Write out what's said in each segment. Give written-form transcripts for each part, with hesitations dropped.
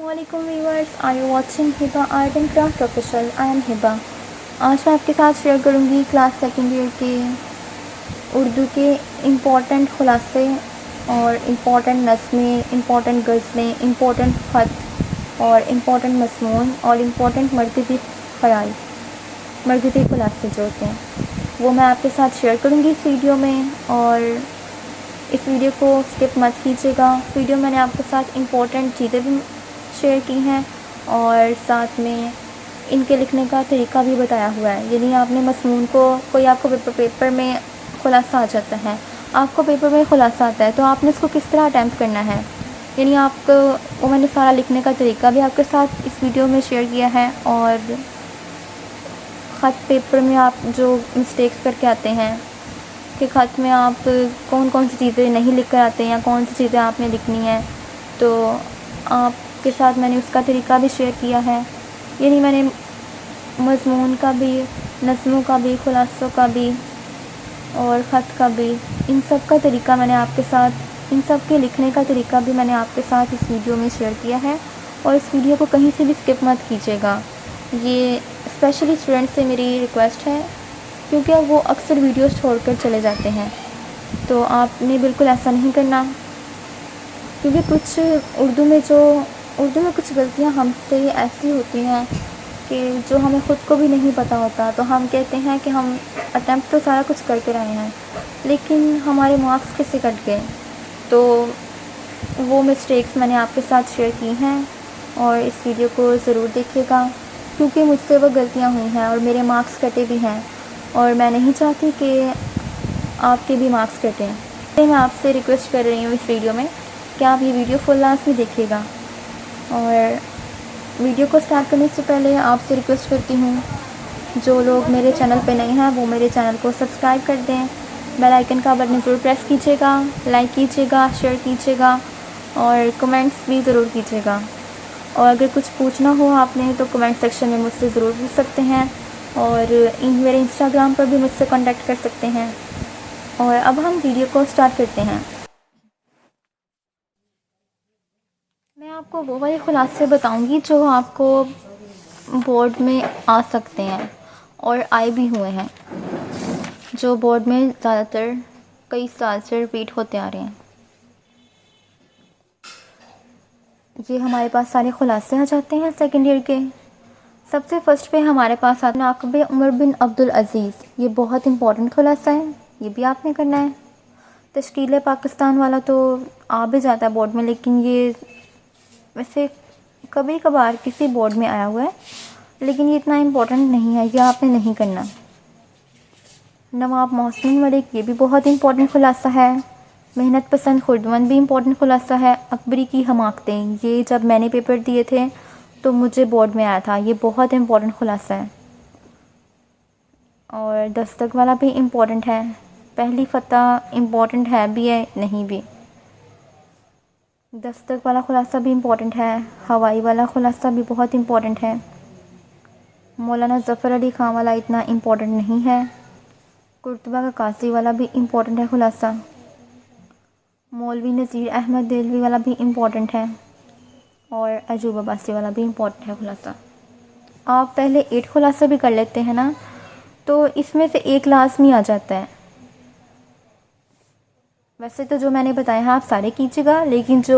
السلام علیکم viewers, are you watching Hiba art and craft official. I am Hiba. آج میں آپ کے ساتھ شیئر کروں گی کلاس سیکنڈ ایئر کے اردو کے امپورٹنٹ خلاصے اور امپورٹنٹ نظمیں، امپورٹنٹ غزلیں، امپورٹنٹ خط اور امپورٹنٹ مضمون اور امپورٹنٹ مرکزی خیال، مرکزی خلاصے جو ہوتے ہیں وہ میں آپ کے ساتھ شیئر کروں گی اس ویڈیو میں. اور اس ویڈیو کو اسکپ مت کیجیے گا. اس ویڈیو میں نے آپ کے ساتھ امپورٹنٹ چیزیں بھی شیئر کی ہیں اور ساتھ میں ان کے لکھنے کا طریقہ بھی بتایا ہوا ہے. یعنی آپ نے مضمون کو، کوئی آپ کو پیپر میں خلاصہ آ جاتا ہے، آپ کو پیپر میں خلاصہ آتا ہے تو آپ نے اس کو کس طرح اٹیمپٹ کرنا ہے، یعنی آپ کو وہ میں نے سارا لکھنے کا طریقہ بھی آپ کے ساتھ اس ویڈیو میں شیئر کیا ہے. اور خط پیپر میں آپ جو مسٹیکس کر کے آتے ہیں کہ خط میں آپ کون کون سی چیزیں نہیں لکھ کر آتے ہیں یا کون سی چیزیں آپ نے لکھنی ہیں، تو آپ کے ساتھ میں نے اس کا طریقہ بھی شیئر کیا ہے. یعنی میں نے مضمون کا بھی، نظموں کا بھی، خلاصوں کا بھی اور خط کا بھی، ان سب کا طریقہ میں نے آپ کے ساتھ، ان سب کے لکھنے کا طریقہ بھی میں نے آپ کے ساتھ اس ویڈیو میں شیئر کیا ہے. اور اس ویڈیو کو کہیں سے بھی اسکپ مت کیجیے گا. یہ اسپیشلی اسٹوڈنٹ سے میری ریکویسٹ ہے کیونکہ وہ اکثر ویڈیوز چھوڑ کر چلے جاتے ہیں، تو آپ نے بالکل ایسا نہیں کرنا. کیونکہ کچھ اردو میں کچھ غلطیاں ہم سے ایسی ہوتی ہیں کہ جو ہمیں خود کو بھی نہیں پتہ ہوتا، تو ہم کہتے ہیں کہ ہم اٹیمپٹ تو سارا کچھ کر کے رہے ہیں لیکن ہمارے مارکس کس سے کٹ گئے. تو وہ مسٹیکس میں نے آپ کے ساتھ شیئر کی ہیں اور اس ویڈیو کو ضرور دیکھیے گا کیونکہ مجھ سے وہ غلطیاں ہوئی ہیں اور میرے مارکس کٹے بھی ہیں اور میں نہیں چاہتی کہ آپ کے بھی مارکس کٹیں. میں آپ سے ریکویسٹ کر رہی ہوں اس ویڈیو میں کہ آپ یہ ویڈیو فل لاسٹ میں دیکھیے گا. اور ویڈیو کو سٹارٹ کرنے سے پہلے آپ سے ریکویسٹ کرتی ہوں، جو لوگ میرے چینل پہ نہیں ہیں وہ میرے چینل کو سبسکرائب کر دیں، بیل آئیکن کا بٹن ضرور پریس کیجیے گا، لائک کیجیے گا، شیئر کیجیے گا اور کمنٹس بھی ضرور کیجیے گا. اور اگر کچھ پوچھنا ہو آپ نے تو کمنٹ سیکشن میں مجھ سے ضرور پوچھ سکتے ہیں اور میرے انسٹاگرام پر بھی مجھ سے کانٹیکٹ کر سکتے ہیں. اور اب ہم ویڈیو کو سٹارٹ کرتے ہیں. میں آپ کو وہ والے خلاصے بتاؤں گی جو آپ کو بورڈ میں آ سکتے ہیں اور آئے بھی ہوئے ہیں، جو بورڈ میں زیادہ تر کئی سال سے رپیٹ ہوتے آ رہے ہیں. یہ ہمارے پاس سارے خلاصے آ جاتے ہیں سیکنڈ ایئر کے. سب سے فرسٹ پہ ہمارے پاس آتے ہیں ناقب عمر بن عبدالعزیز. یہ بہت امپورٹنٹ خلاصہ ہے، یہ بھی آپ نے کرنا ہے. تشکیل پاکستان والا تو آ بھی جاتا ہے بورڈ میں، لیکن یہ ویسے کبھی کبھار کسی بورڈ میں آیا ہوا ہے لیکن یہ اتنا امپورٹنٹ نہیں ہے، یہ آپ نے نہیں کرنا. نواب محسن ملک، یہ بھی بہت امپورٹنٹ خلاصہ ہے. محنت پسند خردمند بھی امپورٹنٹ خلاصہ ہے. اکبری کی حماقتیں، یہ جب میں نے پیپر دیے تھے تو مجھے بورڈ میں آیا تھا، یہ بہت امپورٹنٹ خلاصہ ہے. اور دستک والا بھی امپورٹنٹ ہے. پہلی فتح امپورٹنٹ ہے بھی ہے نہیں بھی. دستک والا خلاصہ بھی امپورٹنٹ ہے. ہوائی والا خلاصہ بھی بہت امپورٹنٹ ہے. مولانا ظفر علی خان والا اتنا امپورٹنٹ نہیں ہے. قرطبہ کا قاضی والا بھی امپورٹنٹ ہے خلاصہ. مولوی نذیر احمد دہلوی والا بھی امپورٹنٹ ہے. اور ایوب عباسی والا بھی امپورٹنٹ ہے خلاصہ. آپ پہلے 8 خلاصہ بھی کر لیتے ہیں نا، تو اس میں سے ایک لازمی آ جاتا ہے. ویسے تو جو میں نے بتایا ہے آپ سارے کیجیے گا، لیکن جو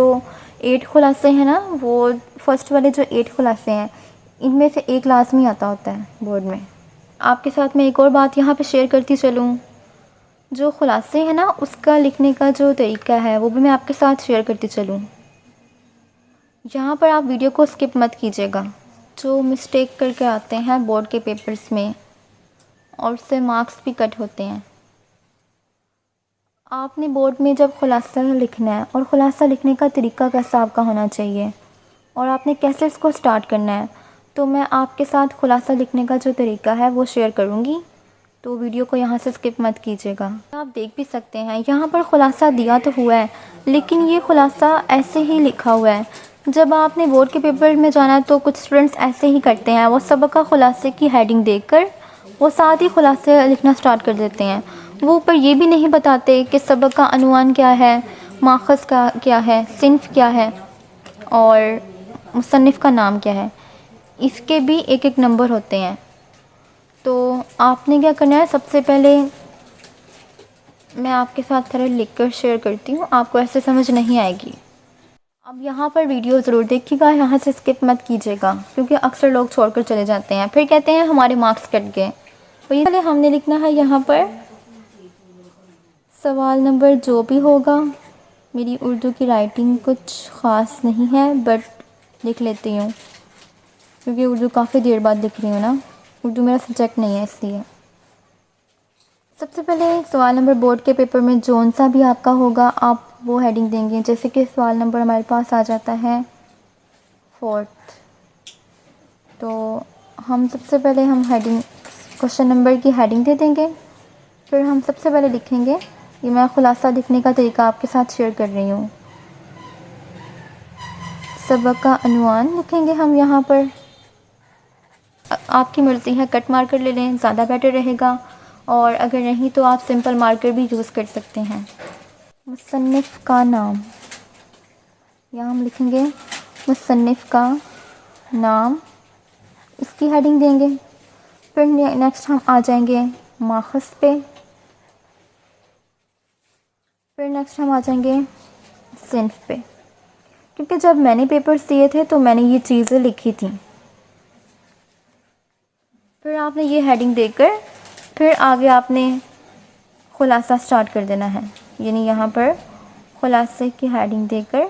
8 خلاصے ہیں نا، وہ فرسٹ والے جو 8 خلاصے ہیں ان میں سے ایک لازمی آتا ہوتا ہے بورڈ میں. آپ کے ساتھ میں ایک اور بات یہاں پہ شیئر کرتی چلوں، جو خلاصے ہیں نا اس کا لکھنے کا جو طریقہ ہے وہ بھی میں آپ کے ساتھ شیئر کرتی چلوں. یہاں پر آپ ویڈیو کو اسکپ مت کیجیے گا. جو مسٹیک کر کے آتے ہیں بورڈ کے پیپرز میں اور اس سے مارکس بھی کٹ ہوتے ہیں. آپ نے بورڈ میں جب خلاصہ لکھنا ہے اور خلاصہ لکھنے کا طریقہ کیسا آپ کا ہونا چاہیے اور آپ نے کیسے اس کو سٹارٹ کرنا ہے، تو میں آپ کے ساتھ خلاصہ لکھنے کا جو طریقہ ہے وہ شیئر کروں گی، تو ویڈیو کو یہاں سے اسکپ مت کیجیے گا. آپ دیکھ بھی سکتے ہیں یہاں پر خلاصہ دیا تو ہوا ہے لیکن یہ خلاصہ ایسے ہی لکھا ہوا ہے. جب آپ نے بورڈ کے پیپر میں جانا ہے تو کچھ اسٹوڈنٹس ایسے ہی کرتے ہیں، وہ سبق کا خلاصے کی ہیڈنگ دیکھ کر وہ ساتھ ہی خلاصے لکھنا سٹارٹ کر دیتے ہیں. وہ اوپر یہ بھی نہیں بتاتے کہ سبق کا عنوان کیا ہے، ماخذ کا کیا ہے، صنف کیا ہے اور مصنف کا نام کیا ہے، اس کے بھی ایک ایک نمبر ہوتے ہیں. تو آپ نے کیا کرنا ہے، سب سے پہلے میں آپ کے ساتھ تھوڑا لکھ کر شیئر کرتی ہوں، آپ کو ایسے سمجھ نہیں آئے گی. اب یہاں پر ویڈیو ضرور دیکھیے گا، یہاں سے اسکپ مت کیجیے گا، کیونکہ اکثر لوگ چھوڑ کر چلے جاتے ہیں، پھر کہتے ہیں ہمارے مارکس کٹ گئے. تو یہ پہلے ہم نے لکھنا ہے یہاں پر سوال نمبر جو بھی ہوگا. میری اردو کی رائٹنگ کچھ خاص نہیں ہے، بٹ لکھ لیتی ہوں، کیونکہ اردو کافی دیر بعد لکھ رہی ہوں نا، اردو میرا سبجیکٹ نہیں ہے اس لیے. سب سے پہلے سوال نمبر بورڈ کے پیپر میں جون سا بھی آپ کا ہوگا، آپ وہ ہیڈنگ دیں گے. جیسے کہ سوال نمبر ہمارے پاس آ جاتا ہے 4. تو ہم سب سے پہلے ہیڈنگ کوشچن نمبر کی ہیڈنگ دے دیں گے. پھر ہم سب سے پہلے لکھیں گے، یہ میں خلاصہ لکھنے کا طریقہ آپ کے ساتھ شیئر کر رہی ہوں. سبق کا عنوان لکھیں گے ہم یہاں پر. آپ کی مرضی ہے، کٹ مارکر لے لیں، زیادہ بیٹر رہے گا، اور اگر نہیں تو آپ سمپل مارکر بھی یوز کر سکتے ہیں. مصنف کا نام، یہاں ہم لکھیں گے مصنف کا نام، اس کی ہیڈنگ دیں گے. پھر نیکسٹ ہم آ جائیں گے ماخذ پہ. پھر نیکسٹ ہم آ جائیں گے صنف پہ، کیونکہ جب میں نے پیپرز دیے تھے تو میں نے یہ چیزیں لکھی تھیں. پھر آپ نے یہ ہیڈنگ دے کر پھر آگے آپ نے خلاصہ سٹارٹ کر دینا ہے، یعنی یہاں پر خلاصے کی ہیڈنگ دے کر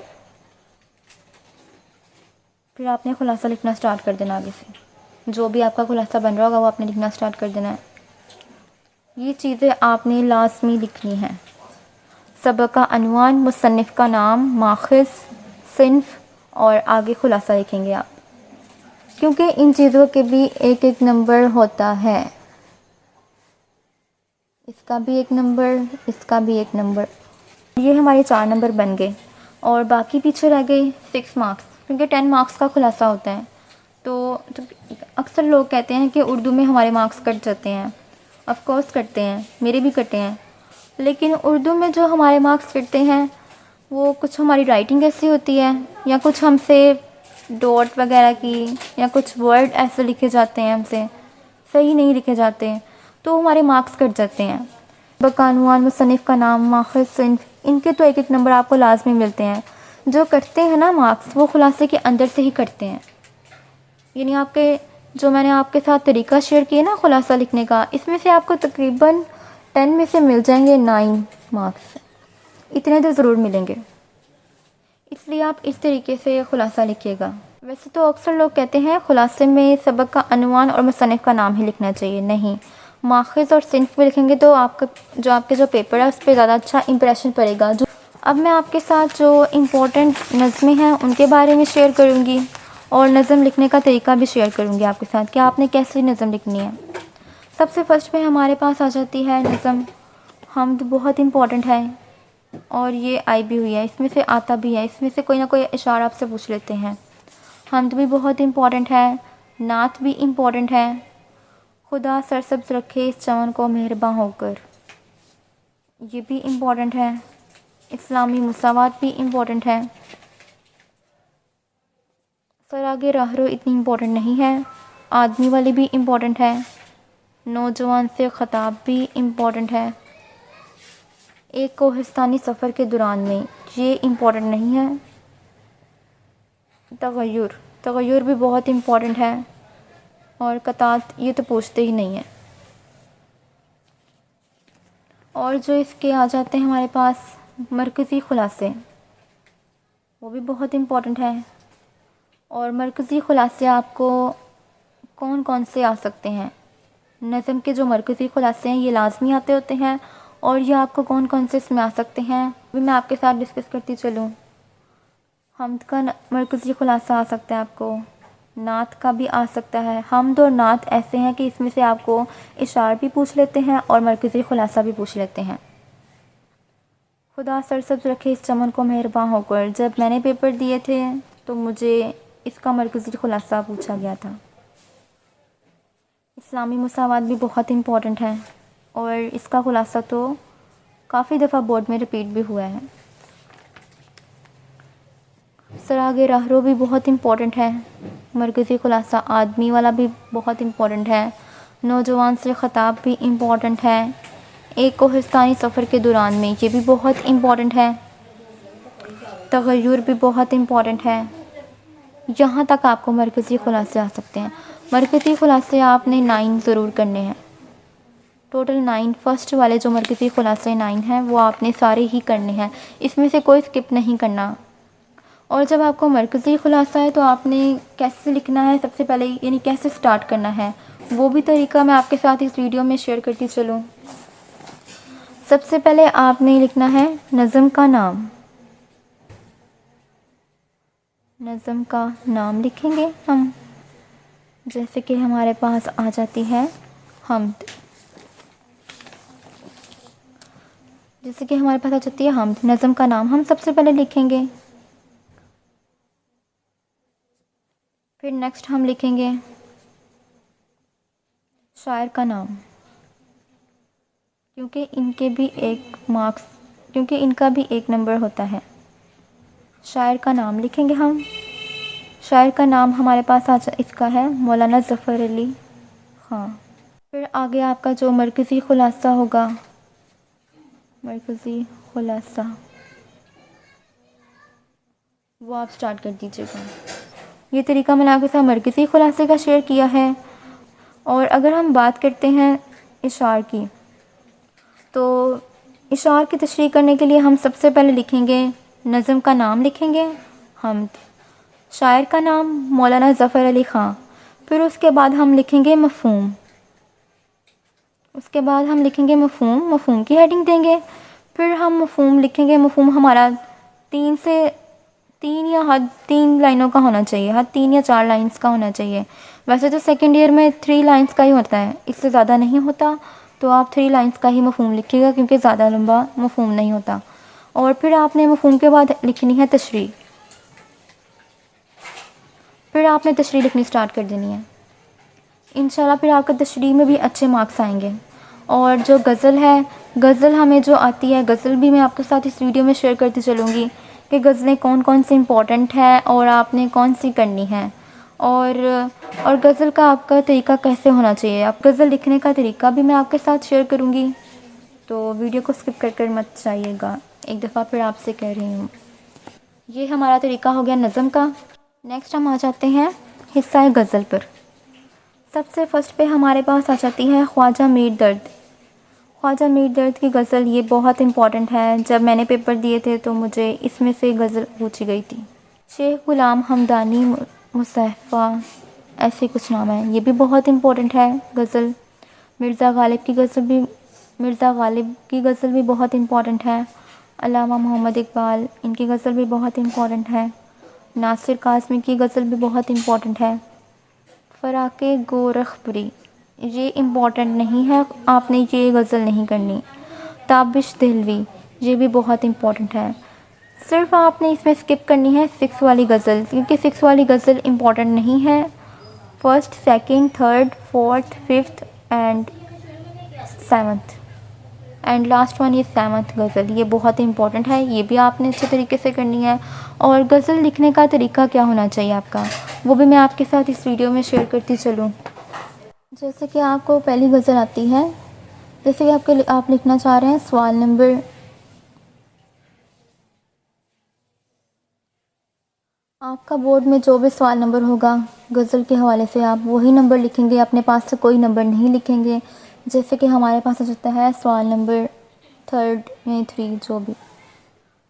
پھر آپ نے خلاصہ لکھنا سٹارٹ کر دینا. آگے سے جو بھی آپ کا خلاصہ بن رہا ہوگا وہ آپ نے لکھنا سٹارٹ کر دینا ہے. یہ چیزیں آپ نے لازمی لکھنی ہیں. سبق کا عنوان، مصنف کا نام، ماخذ، صنف، اور آگے خلاصہ لکھیں گے آپ، کیونکہ ان چیزوں کے بھی ایک ایک نمبر ہوتا ہے. اس کا بھی ایک نمبر، اس کا بھی ایک نمبر. یہ ہمارے 4 نمبر بن گئے، اور باقی پیچھے رہ گئے 6 مارکس، کیونکہ 10 مارکس کا خلاصہ ہوتا ہے. تو اکثر لوگ کہتے ہیں کہ اردو میں ہمارے مارکس کٹ جاتے ہیں. آف کورس کٹتے ہیں، میرے بھی کٹے ہیں، لیکن اردو میں جو ہمارے مارکس کٹتے ہیں وہ کچھ ہماری رائٹنگ ایسی ہوتی ہے، یا کچھ ہم سے ڈاٹ وغیرہ کی، یا کچھ ورڈ ایسے لکھے جاتے ہیں ہم سے صحیح نہیں لکھے جاتے ہیں، تو ہمارے مارکس کٹ جاتے ہیں. سبق کا عنوان، مصنف کا نام، ماخذ، صنف، ان کے تو ایک ایک نمبر آپ کو لازمی ملتے ہیں. جو کٹتے ہیں نا مارکس، وہ خلاصے کے اندر سے ہی کٹتے ہیں. یعنی آپ کے جو میں نے آپ کے ساتھ طریقہ شیئر کیا نا خلاصہ لکھنے کا، اس میں سے آپ کو تقریباً 10 میں سے مل جائیں گے 9 مارکس، اتنے تو ضرور ملیں گے. اس لیے آپ اس طریقے سے خلاصہ لکھیے گا. ویسے تو اکثر لوگ کہتے ہیں خلاصے میں سبق کا عنوان اور مصنف کا نام ہی لکھنا چاہیے. نہیں، ماخذ اور صنف میں لکھیں گے تو آپ کے جو پیپر ہے اس پہ زیادہ اچھا امپریشن پڑے گا. اب میں آپ کے ساتھ جو امپورٹنٹ نظمیں ہیں ان کے بارے میں شیئر کروں گی، اور نظم لکھنے کا طریقہ بھی شیئر کروں گی آپ کے ساتھ کہ آپ نے کیسی نظم لکھنی ہے. سب سے فرسٹ پہ ہمارے پاس آ جاتی ہے نظم حمد. بہت امپورٹنٹ ہے، اور یہ آئی بھی ہوئی ہے، اس میں سے آتا بھی ہے، اس میں سے کوئی نہ کوئی اشعار آپ سے پوچھ لیتے ہیں. حمد بھی بہت امپورٹنٹ ہے، نعت بھی امپورٹنٹ ہے. خدا سرسبز رکھے اس چمن کو مہرباں ہو کر، یہ بھی امپورٹنٹ ہے. اسلامی مساوات بھی امپورٹنٹ ہے. سراغ راہ رو اتنی امپورٹنٹ نہیں ہے. آدمی والی بھی امپورٹنٹ ہے. نوجوان سے خطاب بھی امپورٹنٹ ہے. ایک کوہستانی سفر کے دوران میں، یہ امپورٹنٹ نہیں ہے. تغیر بھی بہت امپورٹنٹ ہے. اور قطعات یہ تو پوچھتے ہی نہیں ہیں. اور جو اس کے آ جاتے ہیں ہمارے پاس مرکزی خلاصے، وہ بھی بہت امپورٹنٹ ہے. اور مرکزی خلاصے آپ کو کون کون سے آ سکتے ہیں؟ نظم کے جو مرکزی خلاصے ہیں یہ لازمی آتے ہوتے ہیں، اور یہ آپ کو کون کون سے اس میں آ سکتے ہیں وہ میں آپ کے ساتھ ڈسکس کرتی چلوں. حمد کا مرکزی خلاصہ آ سکتا ہے آپ کو، نعت کا بھی آ سکتا ہے. حمد اور نعت ایسے ہیں کہ اس میں سے آپ کو اشعار بھی پوچھ لیتے ہیں اور مرکزی خلاصہ بھی پوچھ لیتے ہیں. خدا سرسبز رکھے اس چمن کو مہرباں ہو کر، جب میں نے پیپر دیے تھے تو مجھے اس کا مرکزی خلاصہ پوچھا گیا تھا. اسلامی مساوات بھی بہت امپورٹنٹ ہے، اور اس کا خلاصہ تو کافی دفعہ بورڈ میں ریپیٹ بھی ہوا ہے. سراغ راہرو بھی بہت امپورٹنٹ ہے. مرکزی خلاصہ آدمی والا بھی بہت امپورٹنٹ ہے. نوجوان سے خطاب بھی امپورٹنٹ ہے. ایک کوہستانی سفر کے دوران میں یہ بھی بہت امپورٹنٹ ہے. تغیر بھی بہت امپورٹنٹ ہے. یہاں تک آپ کو مرکزی خلاصے آ سکتے ہیں. مرکزی خلاصے آپ نے 9 ضرور کرنے ہیں. ٹوٹل 9 فرسٹ والے جو مرکزی خلاصے 9 ہیں وہ آپ نے سارے ہی کرنے ہیں. اس میں سے کوئی اسکپ نہیں کرنا. اور جب آپ کو مرکزی خلاصہ ہے تو آپ نے کیسے لکھنا ہے سب سے پہلے، یعنی کیسے سٹارٹ کرنا ہے، وہ بھی طریقہ میں آپ کے ساتھ اس ویڈیو میں شیئر کرتی چلوں. سب سے پہلے آپ نے لکھنا ہے نظم کا نام. نظم کا نام لکھیں گے ہم. جیسے کہ ہمارے پاس آ جاتی ہے حمد. جیسے کہ ہمارے پاس آ جاتی ہے حمد. نظم کا نام ہم سب سے پہلے لکھیں گے. پھر نیکسٹ ہم لکھیں گے شاعر کا نام، کیونکہ ان کا بھی ایک نمبر ہوتا ہے. شاعر کا نام لکھیں گے ہم. شاعر کا نام ہمارے پاس اس کا ہے مولانا ظفر علی خان. پھر آگے آپ کا جو مرکزی خلاصہ ہوگا، مرکزی خلاصہ وہ آپ سٹارٹ کر دیجیے گا. یہ طریقہ میں نے آپ کے ساتھ مرکزی خلاصے کا شیئر کیا ہے. اور اگر ہم بات کرتے ہیں اشعار کی، تو اشعار کی تشریح کرنے کے لیے ہم سب سے پہلے لکھیں گے نظم کا نام لکھیں گے حمد. شاعر کا نام مولانا ظفر علی خان. پھر اس کے بعد ہم لکھیں گے مفہوم. اس کے بعد ہم لکھیں گے مفہوم کی ہیڈنگ دیں گے. پھر ہم مفہوم لکھیں گے. مفہوم ہمارا 3 لائنوں کا ہونا چاہیے. 3 یا 4 لائنز کا ہونا چاہیے. ویسے تو سیکنڈ ایئر میں 3 لائنز کا ہی ہوتا ہے، اس سے زیادہ نہیں ہوتا. تو آپ 3 لائنز کا ہی مفہوم لکھیے گا، کیونکہ زیادہ لمبا مفہوم نہیں ہوتا. اور پھر آپ نے مفہوم کے بعد لکھنی ہے تشریح. پھر آپ نے تشریح لکھنی سٹارٹ کر دینی ہے. انشاءاللہ پھر آپ کا تشریح میں بھی اچھے مارکس آئیں گے. اور جو غزل ہے، غزل ہمیں جو آتی ہے، غزل بھی میں آپ کے ساتھ اس ویڈیو میں شیئر کرتی چلوں گی کہ غزلیں کون کون سی امپورٹنٹ ہیں اور آپ نے کون سی کرنی ہے. اور غزل کا آپ کا طریقہ کیسے ہونا چاہیے، آپ غزل لکھنے کا طریقہ بھی میں آپ کے ساتھ شیئر کروں گی. تو ویڈیو کو اسکپ کر مت جائیے گا، ایک دفعہ پھر آپ سے کہہ رہی ہوں. یہ ہمارا طریقہ ہو گیا نظم کا. نیکسٹ ہم آ جاتے ہیں حصہ غزل پر. سب سے فرسٹ پہ ہمارے پاس آ جاتی ہے خواجہ میر درد. خواجہ میر درد کی غزل یہ بہت امپورٹنٹ ہے. جب میں نے پیپر دیے تھے تو مجھے اس میں سے غزل پوچھی گئی تھی. شیخ غلام حمدانی مصحفہ ایسے کچھ نام ہے، یہ بھی بہت امپورٹنٹ ہے غزل. مرزا غالب کی غزل بھی بہت امپورٹنٹ ہے. علامہ محمد اقبال، ان کی غزل بھی بہت امپورٹنٹ ہے. ناصر قاسمی کی غزل بھی بہت امپورٹنٹ ہے. فراق گورکھپوری یہ امپورٹنٹ نہیں ہے، آپ نے یہ غزل نہیں کرنی. تابش دہلوی یہ بھی بہت امپورٹنٹ ہے. صرف آپ نے اس میں اسکپ کرنی ہے 6 والی غزل، کیونکہ 6 والی غزل امپورٹنٹ نہیں ہے. First, second, third, fourth, fifth and 7th and last one یہ 7th غزل، یہ بہت امپورٹنٹ ہے. یہ بھی آپ نے اچھے طریقے سے کرنی ہے. اور غزل لکھنے کا طریقہ کیا ہونا چاہیے آپ کا، وہ بھی میں آپ کے ساتھ اس ویڈیو میں شیئر کرتی چلوں. جیسے کہ آپ کو پہلی غزل آتی ہے، جیسے کہ آپ لکھنا چاہ رہے ہیں سوال نمبر، آپ کا بورڈ میں جو بھی سوال نمبر ہوگا غزل کے حوالے سے آپ وہی نمبر لکھیں گے، اپنے پاس سے کوئی نمبر نہیں لکھیں گے. جیسے کہ ہمارے پاس آ جاتا ہے سوال نمبر 3 جو بھی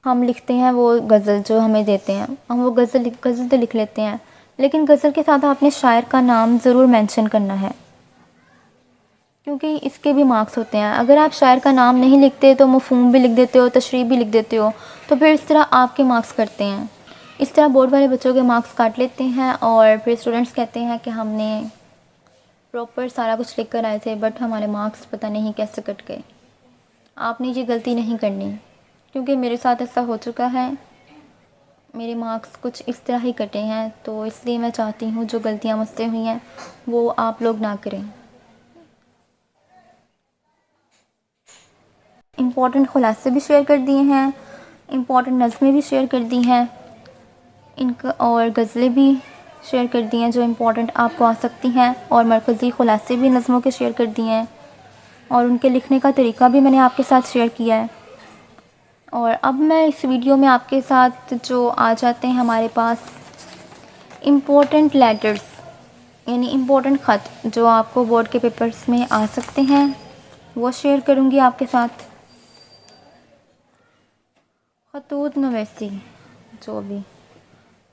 ہم لکھتے ہیں وہ غزل جو ہمیں دیتے ہیں ہم وہ غزل تو لکھ لیتے ہیں. لیکن غزل کے ساتھ آپ نے شاعر کا نام ضرور مینشن کرنا ہے، کیونکہ اس کے بھی مارکس ہوتے ہیں. اگر آپ شاعر کا نام نہیں لکھتے تو مفہوم بھی لکھ دیتے ہو، تشریح بھی لکھ دیتے ہو، تو پھر اس طرح آپ کے مارکس کٹتے ہیں. اس طرح بورڈ والے بچوں کے مارکس کاٹ لیتے ہیں اور پھر اسٹوڈنٹس کہتے ہیں کہ ہم نے پراپر سارا کچھ لکھ کر آئے تھے بٹ ہمارے مارکس پتہ نہیں کیسے کٹ گئے. آپ نے یہ غلطی نہیں کرنی، کیونکہ میرے ساتھ ایسا ہو چکا ہے. میرے مارکس کچھ اس طرح ہی کٹے ہیں، تو اس لیے میں چاہتی ہوں جو غلطیاں مجھ سے ہوئی ہیں وہ آپ لوگ نہ کریں. امپورٹنٹ خلاصے بھی شیئر کر دیے ہیں، امپورٹنٹ نظمیں بھی شیئر کر دی ہیں. ان کا اور غزلیں بھی شیئر کر دی ہیں جو امپورٹنٹ آپ کو آ سکتی ہیں، اور مرکزی خلاصے بھی نظموں کے شیئر کر دیے ہیں، اور ان کے لکھنے کا طریقہ بھی میں نے آپ کے ساتھ شیئر کیا ہے۔ اور اب میں اس ویڈیو میں آپ کے ساتھ جو آ جاتے ہیں ہمارے پاس امپورٹنٹ لیٹرز، یعنی امپورٹنٹ خط جو آپ کو بورڈ کے پیپرز میں آ سکتے ہیں، وہ شیئر کروں گی آپ کے ساتھ۔ خطوط نویسی، جو بھی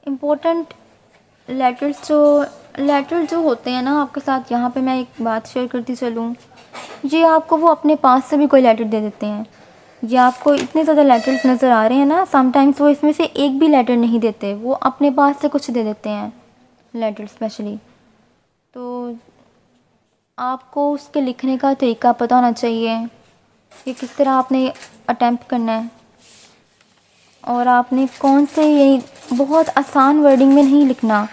امپورٹنٹ لیٹر جو ہوتے ہیں نا آپ کے ساتھ، یہاں پہ میں ایک بات شیئر کرتی چلوں، یہ آپ کو وہ اپنے پاس سے بھی کوئی لیٹر دے دیتے ہیں۔ یہ آپ کو اتنے زیادہ لیٹرز نظر آ رہے ہیں نا، سم ٹائمز وہ اس میں سے ایک بھی لیٹر نہیں دیتے، وہ اپنے پاس سے کچھ دے دیتے ہیں لیٹر اسپیشلی۔ تو آپ کو اس کے لکھنے کا طریقہ پتہ ہونا چاہیے کہ کس طرح آپ نے اٹیمپٹ کرنا ہے، اور آپ نے کون سے، یعنی بہت آسان ورڈنگ میں نہیں لکھنا۔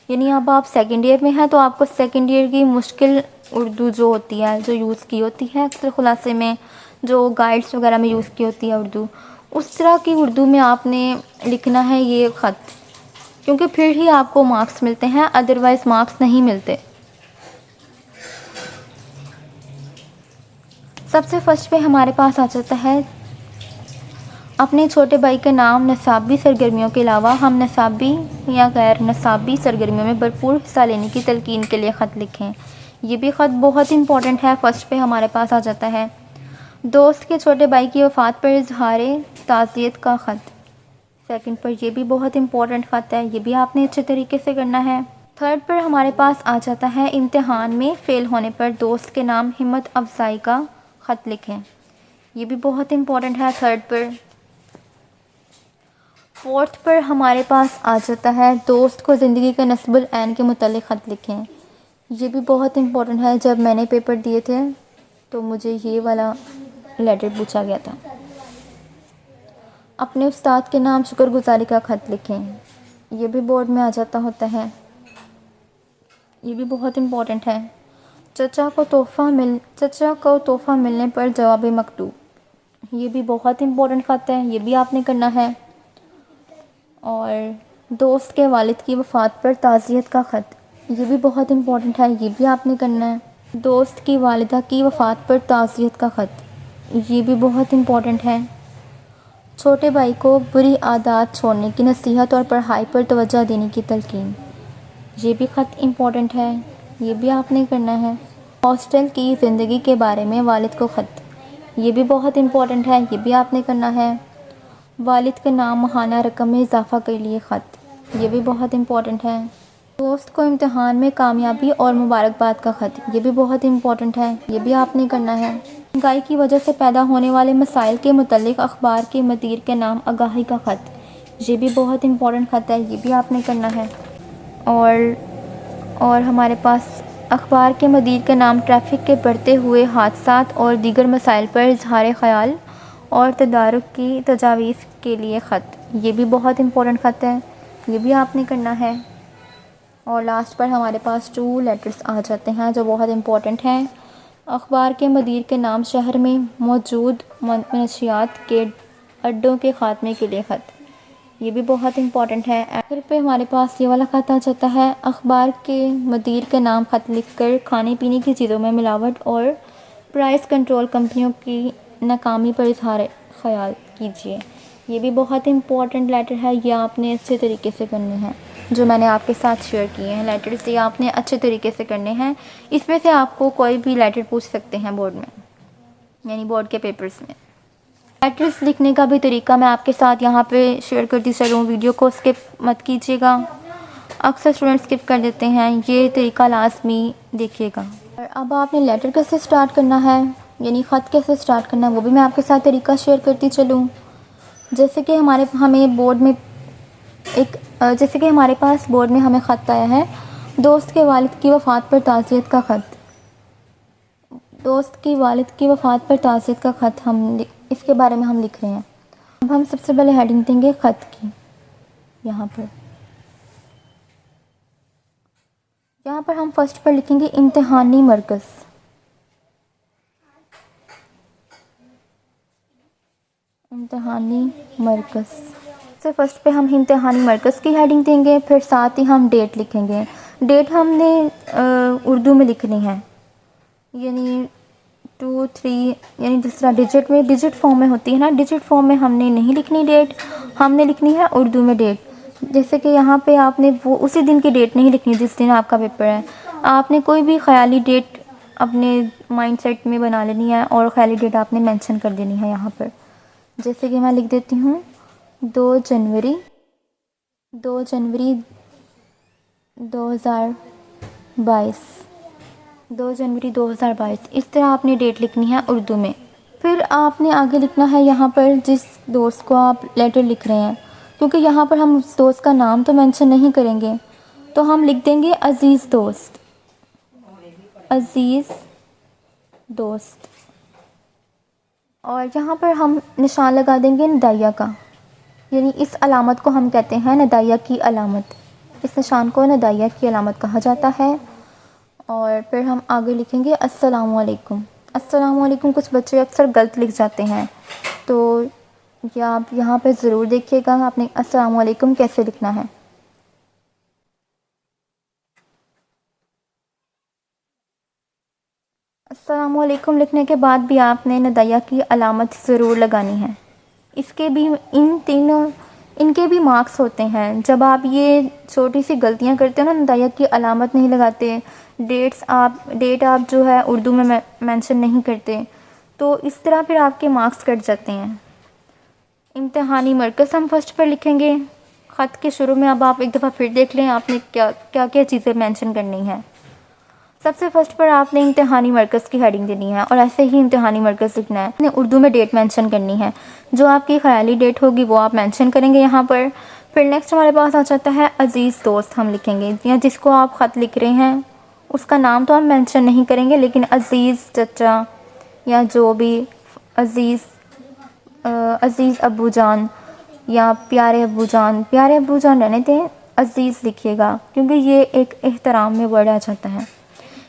یعنی اب آپ سیکنڈ ایئر میں ہیں تو آپ کو سیکنڈ ایئر کی مشکل اردو جو ہوتی ہے، جو یوز کی ہوتی ہے اکثر خلاصے میں، جو گائیڈس وغیرہ میں یوز کی ہوتی ہے اردو، اس طرح کی اردو میں آپ نے لکھنا ہے یہ خط، کیونکہ پھر ہی آپ کو مارکس ملتے ہیں، ادروائز مارکس نہیں ملتے۔ سب سے فرسٹ پہ ہمارے پاس آ جاتا ہے اپنے چھوٹے بھائی کے نام نصابی سرگرمیوں کے علاوہ ہم نصابی یا غیر نصابی سرگرمیوں میں بھرپور حصہ لینے کی تلقین کے لیے خط لکھیں۔ یہ بھی خط بہت امپورٹنٹ ہے، فرسٹ پہ ہمارے پاس آ جاتا ہے۔ دوست کے چھوٹے بھائی کی وفات پر اظہار تعزیت کا خط، سیکنڈ پر یہ بھی بہت امپورٹنٹ خط ہے، یہ بھی آپ نے اچھے طریقے سے کرنا ہے۔ تھرڈ پر ہمارے پاس آ جاتا ہے امتحان میں فیل ہونے پر دوست کے نام ہمت افزائی کا خط لکھیں، یہ بھی بہت امپورٹنٹ ہے تھرڈ پر۔ فورتھ پر ہمارے پاس آ جاتا ہے دوست کو زندگی کے نصب العین کے متعلق خط لکھیں، یہ بھی بہت امپورٹنٹ ہے۔ جب میں نے پیپر دیے تھے تو مجھے یہ والا لیٹر پوچھا گیا تھا۔ اپنے استاد کے نام شکر گزاری کا خط لکھیں، یہ بھی بورڈ میں آ جاتا ہوتا ہے، یہ بھی بہت امپورٹنٹ ہے۔ چچا کو تحفہ ملنے پر جواب مکتوب، یہ بھی بہت امپورٹنٹ خط ہے، یہ بھی آپ نے کرنا ہے۔ اور دوست کے والد کی وفات پر تعزیت کا خط، یہ بھی بہت امپورٹنٹ ہے، یہ بھی آپ نے کرنا ہے۔ دوست کی والدہ کی وفات پر تعزیت کا خط، یہ بھی بہت امپورٹنٹ ہے۔ چھوٹے بھائی کو بری عادات چھوڑنے کی نصیحت اور پڑھائی پر توجہ دینے کی تلقین، یہ بھی خط امپورٹنٹ ہے، یہ بھی آپ نے کرنا ہے۔ ہاسٹل کی زندگی کے بارے میں والد کو خط، یہ بھی بہت امپورٹنٹ ہے، یہ بھی آپ نے کرنا ہے۔ والد کے نام ماہانہ رقم میں اضافہ کے لیے خط، یہ بھی بہت امپورٹنٹ ہے۔ دوست کو امتحان میں کامیابی اور مبارکباد کا خط، یہ بھی بہت امپورٹنٹ ہے، یہ بھی آپ نے کرنا ہے۔ مہنگائی کی وجہ سے پیدا ہونے والے مسائل کے متعلق اخبار کے مدیر کے نام آگاہی کا خط، یہ بھی بہت امپورٹنٹ خط ہے، یہ بھی آپ نے کرنا ہے۔ اور ہمارے پاس اخبار کے مدیر کے نام ٹریفک کے بڑھتے ہوئے حادثات اور دیگر مسائل پر اظہار خیال اور تدارک کی تجاویز کے لیے خط، یہ بھی بہت امپورٹنٹ خط ہے، یہ بھی آپ نے کرنا ہے۔ اور لاسٹ پر ہمارے پاس 2 لیٹرز آ جاتے ہیں جو بہت امپورٹنٹ ہیں۔ اخبار کے مدیر کے نام شہر میں موجود منشیات کے اڈوں کے خاتمے کے لیے خط، یہ بھی بہت امپورٹنٹ ہے۔ آخر پہ ہمارے پاس یہ والا خط آ جاتا ہے، اخبار کے مدیر کے نام خط لکھ کر کھانے پینے کی چیزوں میں ملاوٹ اور پرائس کنٹرول کمپنیوں کی ناکامی پر اظہار خیال کیجیے، یہ بھی بہت امپورٹنٹ لیٹر ہے، یہ آپ نے اچھے طریقے سے کرنے ہیں۔ جو میں نے آپ کے ساتھ شیئر کیے ہیں لیٹرز، یہ آپ نے اچھے طریقے سے کرنے ہیں۔ اس میں سے آپ کو کوئی بھی لیٹر پوچھ سکتے ہیں بورڈ میں، یعنی بورڈ کے پیپرز میں۔ لیٹرز لکھنے کا بھی طریقہ میں آپ کے ساتھ یہاں پہ شیئر کرتی چلوں، ویڈیو کو اسکپ مت کیجیے گا، اکثر اسٹوڈنٹ اسکپ کر دیتے ہیں، یہ طریقہ لازمی دیکھیے گا۔ اور اب آپ نے لیٹر کیسے اسٹارٹ کرنا ہے، یعنی خط کیسے اسٹارٹ کرنا ہے، وہ بھی میں آپ کے ساتھ طریقہ شیئر کرتی چلوں۔ جیسے کہ ہمارے پاس بورڈ میں ہمیں خط آیا ہے، دوست کے والد کی وفات پر تعزیت کا خط، دوست کی والد کی وفات پر تعزیت کا خط، اس کے بارے میں ہم لکھ رہے ہیں۔ اب ہم سب سے پہلے ہیڈنگ دیں گے خط کی، یہاں پر ہم فرسٹ پر لکھیں گے امتحانی مرکز، امتحانی مرکز۔ سے فرسٹ پہ ہم امتحانی مرکز کی ہیڈنگ دیں گے، پھر ساتھ ہی ہم ڈیٹ لکھیں گے. ڈیٹ ہم نے اردو میں لکھنی ہے، یعنی 2 3 یعنی جس طرح ڈیجٹ میں ڈیجٹ فارم میں ہوتی ہے نا، ڈیجٹ فارم میں ہم نے نہیں لکھنی ڈیٹ، ہم نے لکھنی ہے اردو میں ڈیٹ. جیسے کہ یہاں پہ آپ نے وہ اسی دن کی ڈیٹ نہیں لکھنی جس دن آپ کا پیپر ہے، آپ نے کوئی بھی خیالی ڈیٹ اپنے مائنڈ سیٹ میں بنا لینی ہے اور خیالی ڈیٹ آپ نے مینشن کر دینی ہے یہاں پر. جیسے کہ میں لکھ دیتی ہوں 2 جنوری 2022 2 جنوری 2022. اس طرح آپ نے ڈیٹ لکھنی ہے اردو میں. پھر آپ نے آگے لکھنا ہے یہاں پر جس دوست کو آپ لیٹر لکھ رہے ہیں، کیونکہ یہاں پر ہم اس دوست کا نام تو مینشن نہیں کریں گے، تو ہم لکھ دیں گے عزیز دوست. عزیز دوست. اور یہاں پر ہم نشان لگا دیں گے ندائیہ کا، یعنی اس علامت کو ہم کہتے ہیں ندائیہ کی علامت. اس نشان کو ندائیہ کی علامت کہا جاتا ہے. اور پھر ہم آگے لکھیں گے السلام علیکم. السلام علیکم کچھ بچے اکثر غلط لکھ جاتے ہیں، تو یہ آپ یہاں پہ ضرور دیکھیے گا آپ نے السلام علیکم کیسے لکھنا ہے. السلام علیکم لکھنے کے بعد بھی آپ نے ندائیہ کی علامت ضرور لگانی ہے. اس کے بھی ان کے بھی مارکس ہوتے ہیں. جب آپ یہ چھوٹی سی غلطیاں کرتے ہو نا، ندائیہ کی علامت نہیں لگاتے، ڈیٹ آپ جو ہے اردو میں مینشن نہیں کرتے، تو اس طرح پھر آپ کے مارکس کٹ جاتے ہیں. امتحانی مرکز ہم فرسٹ پر لکھیں گے. خط کے شروع میں اب آپ ایک دفعہ پھر دیکھ لیں آپ نے کیا کیا چیزیں مینشن کرنی ہیں. سب سے فرسٹ پر آپ نے امتحانی مرکز کی ہیڈنگ دینی ہے، اور ایسے ہی امتحانی مرکز لکھنا ہے. آپ نے اردو میں ڈیٹ مینشن کرنی ہے، جو آپ کی خیالی ڈیٹ ہوگی وہ آپ مینشن کریں گے یہاں پر. پھر نیکسٹ ہمارے پاس آ جاتا ہے عزیز دوست. ہم لکھیں گے یا جس کو آپ خط لکھ رہے ہیں اس کا نام تو ہم مینشن نہیں کریں گے، لیکن عزیز چچا یا جو بھی عزیز ابو جان یا پیارے ابو جان رہنے دیں، عزیز لکھیے گا کیونکہ یہ ایک احترام میں ورڈ آ جاتا ہے.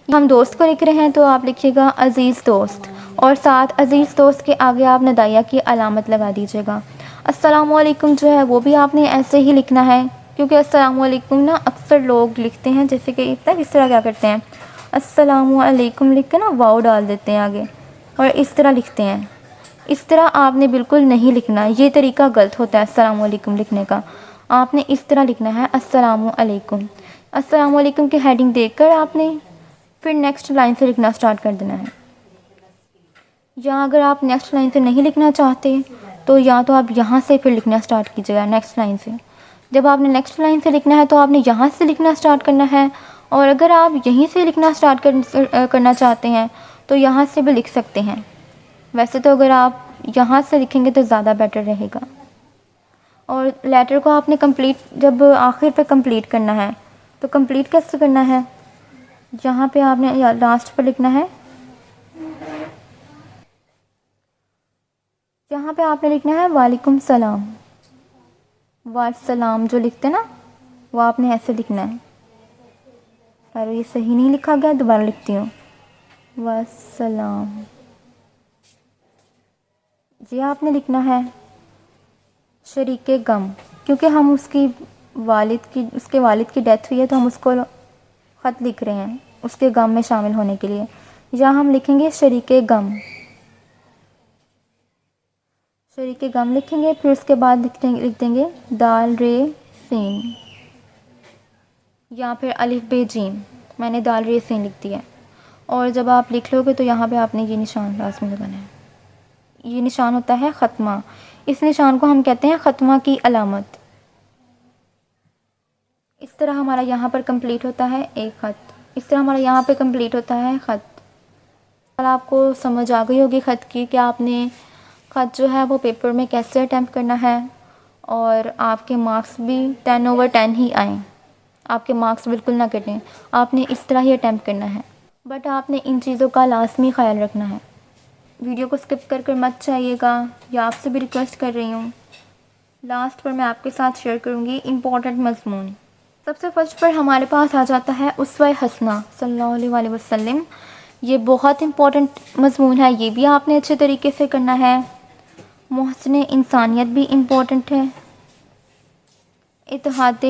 ہم دوست کو لکھ رہے ہیں تو آپ لکھیے گا عزیز دوست، اور ساتھ عزیز دوست کے آگے آپ ندائیہ کی علامت لگا دیجیے گا. السلام علیکم جو ہے وہ بھی آپ نے ایسے ہی لکھنا ہے، کیونکہ السلام علیکم نا اکثر لوگ لکھتے ہیں جیسے کہ اس طرح کیا کرتے ہیں، السلام علیکم لکھ کے نا واؤ ڈال دیتے ہیں آگے اور اس طرح لکھتے ہیں. اس طرح آپ نے بالکل نہیں لکھنا، یہ طریقہ غلط ہوتا ہے السلام علیکم لکھنے کا. آپ نے اس طرح لکھنا ہے السلام علیکم. السلام علیکم کی ہیڈنگ دیکھ کر آپ نے پھر نیکسٹ لائن سے لکھنا سٹارٹ کر دینا ہے. یا اگر آپ نیکسٹ لائن سے نہیں لکھنا چاہتے تو یا تو آپ یہاں سے پھر لکھنا سٹارٹ کیجیے گا نیکسٹ لائن سے. جب آپ نے نیکسٹ لائن سے لکھنا ہے تو آپ نے یہاں سے لکھنا سٹارٹ کرنا ہے، اور اگر آپ یہیں سے لکھنا سٹارٹ کرنا چاہتے ہیں تو یہاں سے بھی لکھ سکتے ہیں. ویسے تو اگر آپ یہاں سے لکھیں گے تو زیادہ بیٹر رہے گا. اور لیٹر کو آپ نے جب آخر پہ کمپلیٹ کرنا ہے تو کمپلیٹ کیسے کرنا ہے، یہاں پہ آپ نے لاسٹ پہ لکھنا ہے، یہاں پہ آپ نے لکھنا ہے وعلیکم السلام. والسلام جو لکھتے نا وہ آپ نے ایسے لکھنا ہے. اور یہ صحیح نہیں لکھا گیا، دوبارہ لکھتی ہوں، والسلام. یہ آپ نے لکھنا ہے شریک غم، کیونکہ ہم اس کے والد کی ڈیتھ ہوئی ہے تو ہم اس کو خط لکھ رہے ہیں اس کے غم میں شامل ہونے کے لیے. یا ہم لکھیں گے شریک غم. شریک غم لکھیں گے، پھر اس کے بعد لکھ دیں گے دال رے سین یا پھر الف بے جیم. میں نے دال رے سین لکھ دی ہے. اور جب آپ لکھ لو گے تو یہاں پہ آپ نے یہ نشان لازمی لگانا ہے. یہ نشان ہوتا ہے ختمہ. اس نشان کو ہم کہتے ہیں ختمہ کی علامت. اس طرح ہمارا یہاں پر کمپلیٹ ہوتا ہے ایک خط. اس طرح ہمارا یہاں پہ کمپلیٹ ہوتا ہے خط. اور آپ کو سمجھ آ گئی ہوگی خط کی کہ آپ نے خط جو ہے وہ پیپر میں کیسے اٹیمپٹ کرنا ہے، اور آپ کے مارکس بھی 10/10 ہی آئیں. آپ کے مارکس بالکل نہ کٹیں، آپ نے اس طرح ہی اٹیمپٹ کرنا ہے. بٹ آپ نے ان چیزوں کا لازمی خیال رکھنا ہے. ویڈیو کو اسکپ کر کر مت چاہیے گا، یا آپ سے بھی ریکویسٹ کر رہی ہوں. لاسٹ پر میں آپ کے ساتھ شیئر کروں گی امپورٹنٹ مضمون. سب سے فرسٹ پر ہمارے پاس آ جاتا ہے اسوہ حسنہ صلی اللہ علیہ وسلم. یہ بہت امپورٹنٹ مضمون ہے، یہ بھی آپ نے اچھے طریقے سے کرنا ہے. محسن انسانیت بھی امپورٹنٹ ہے. اتحاد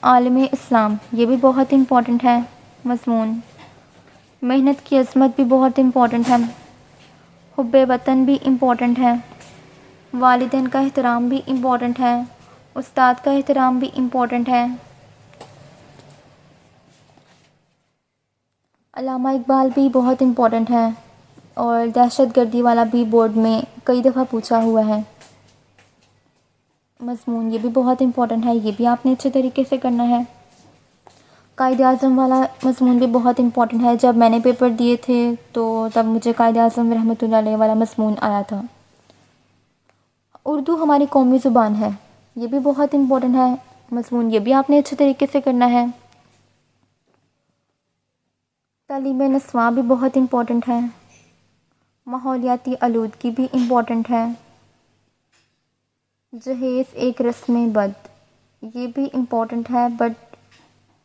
عالم اسلام، یہ بھی بہت امپورٹنٹ ہے مضمون. محنت کی عظمت بھی بہت امپورٹنٹ ہے. حب وطن بھی امپورٹنٹ ہے. والدین کا احترام بھی امپورٹنٹ ہے. استاد کا احترام بھی امپورٹنٹ ہے. علامہ اقبال بھی بہت امپورٹنٹ ہے. اور دہشت گردی والا بھی بورڈ میں کئی دفعہ پوچھا ہوا ہے مضمون، یہ بھی بہت امپورٹنٹ ہے، یہ بھی آپ نے اچھے طریقے سے کرنا ہے. قائد اعظم والا مضمون بھی بہت امپورٹنٹ ہے. جب میں نے پیپر دیے تھے تو تب مجھے قائد اعظم رحمۃ اللہ علیہ والا مضمون آیا تھا. اردو ہماری قومی زبان ہے، یہ بھی بہت امپورٹنٹ ہے مضمون، یہ بھی آپ نے اچھے طریقے سے کرنا ہے. تعلیم نسواں بھی بہت امپورٹنٹ ہے. ماحولیاتی آلودگی بھی امپورٹنٹ ہے. جہیز ایک رسم بد، یہ بھی امپورٹنٹ ہے، بٹ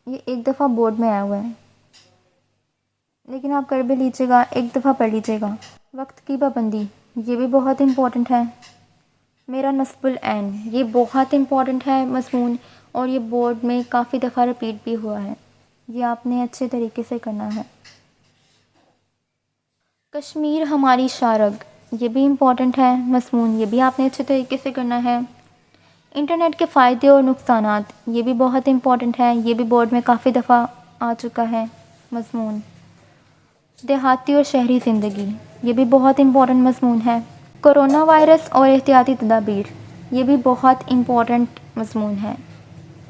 یہ ایک دفعہ بورڈ میں آیا ہوا ہے، لیکن آپ کر بھی لیجیے گا، ایک دفعہ پڑھ لیجیے گا. وقت کی پابندی، یہ بھی بہت امپورٹنٹ ہے. میرا نصب العین، یہ بہت امپورٹنٹ ہے مضمون، اور یہ بورڈ میں کافی دفعہ رپیٹ بھی ہوا ہے، یہ آپ نے اچھے طریقے سے کرنا ہے. کشمیر ہماری شارگ، یہ بھی امپورٹنٹ ہے مضمون، یہ بھی آپ نے اچھے طریقے سے کرنا ہے. انٹرنیٹ کے فائدے اور نقصانات، یہ بھی بہت امپورٹنٹ ہے، یہ بھی بورڈ میں کافی دفعہ آ چکا ہے مضمون. دیہاتی اور شہری زندگی، یہ بھی بہت امپورٹنٹ مضمون ہے. کرونا وائرس اور احتیاطی تدابیر، یہ بھی بہت امپورٹنٹ مضمون ہے،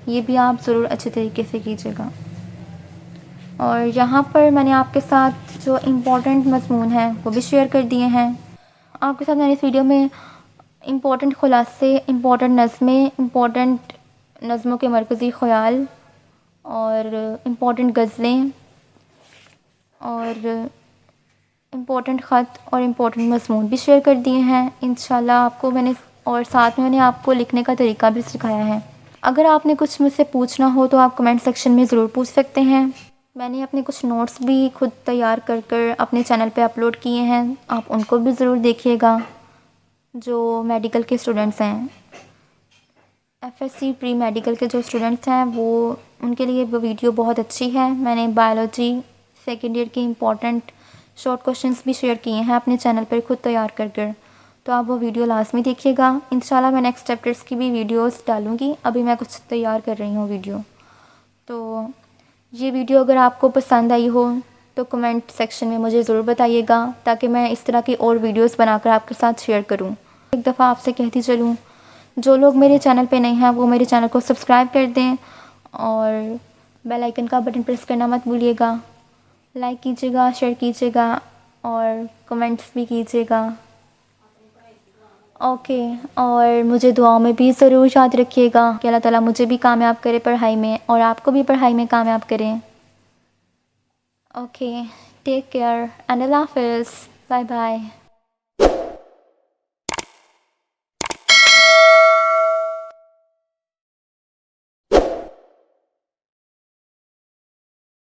یہ بھی آپ ضرور اچھے طریقے سے کیجیے گا. اور یہاں پر میں نے آپ کے ساتھ جو امپورٹنٹ مضمون ہیں وہ بھی شیئر کر دیے ہیں. آپ کے ساتھ میں نے اس ویڈیو میں امپورٹنٹ خلاصے، امپورٹنٹ نظمیں، امپورٹنٹ نظموں کے مرکزی خیال اور امپورٹنٹ غزلیں اور امپورٹنٹ خط اور امپورٹنٹ مضمون بھی شیئر کر دیے ہیں انشاءاللہ آپ کو میں نے، اور ساتھ میں نے آپ کو لکھنے کا طریقہ بھی سکھایا ہے. اگر آپ نے کچھ مجھ سے پوچھنا ہو تو آپ کمنٹ سیکشن میں ضرور پوچھ سکتے ہیں. میں نے اپنے کچھ نوٹس بھی خود تیار کر کر اپنے چینل پہ اپلوڈ کیے ہیں، آپ ان کو بھی ضرور دیکھیے گا. جو میڈیکل کے اسٹوڈنٹس ہیں، F S C pre medical کے جو اسٹوڈنٹس ہیں، وہ ان کے لیے وہ ویڈیو بہت اچھی ہے. میں نے بایولوجی سیکنڈ ایئر کی امپورٹنٹ شارٹ کوشچنس بھی شیئر کیے ہیں اپنے چینل پر خود تیار کر کر، تو آپ وہ ویڈیو لازمی دیکھیے گا. انشاءاللہ میں نیکسٹ چیپٹرس کی بھی ویڈیوز ڈالوں گی، ابھی میں کچھ تیار کر رہی ہوں ویڈیو. تو یہ ویڈیو اگر آپ کو پسند آئی ہو تو کمنٹ سیکشن میں مجھے ضرور بتائیے گا، تاکہ میں اس طرح کی اور ویڈیوز بنا کر آپ کے ساتھ شیئر کروں. ایک دفعہ آپ سے کہتی چلوں، جو لوگ میرے چینل پہ نہیں ہیں وہ میرے چینل کو سبسکرائب کر دیں اور بیل آئیکن کا بٹن پریس کرنا مت بھولیے گا. لائک کیجیے گا، شیئر کیجیے گا اور کمنٹس بھی کیجیے گا. اوکے، اور مجھے دعاؤں میں بھی ضرور یاد رکھیے گا کہ اللہ تعالیٰ مجھے بھی کامیاب کرے پڑھائی میں اور آپ کو بھی پڑھائی میں کامیاب کریں. اوکے، ٹیک کیئر اینڈ اللہ حافظ. Bye bye.